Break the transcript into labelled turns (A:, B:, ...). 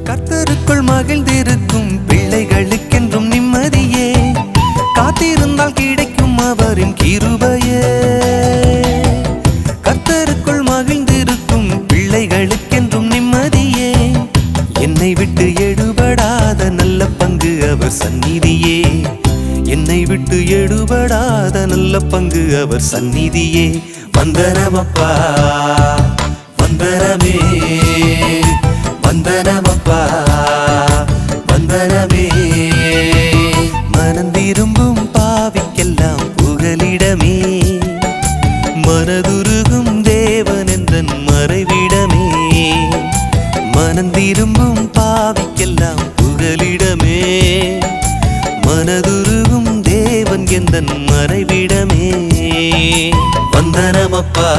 A: கர்த்தருக்குள் மகிழ்ந்திருக்கும் பிள்ளைகளுக்கென்றும் நிம்மதியே, காத்திருந்தால் கிடைக்கும் அவரின் கிருபையே. கர்த்தருக்குள் மகிழ்ந்திருக்கும் பிள்ளைகளுக்கென்றும் நிம்மதியே, என்னை விட்டு எடுபடாத நல்ல பங்கு அவர் சந்நிதியே. என்னை விட்டு எடுபடாத நல்ல பங்கு அவர் சந்நிதியே. வந்தனமப்பா வந்தனமே, வந்தனமப்பா வந்தனமே. மனந்திரும்பும் பாவிக்கெல்லாம் புகலிடமே, மனதுருகும் தேவன் எந்தன் மறைவிடமே. மனந்திரும்பும் பாவிக்கெல்லாம் புகலிடமே, மனதுருகும் தேவன் எந்தன் மறைவிடமே. வந்தனமப்பா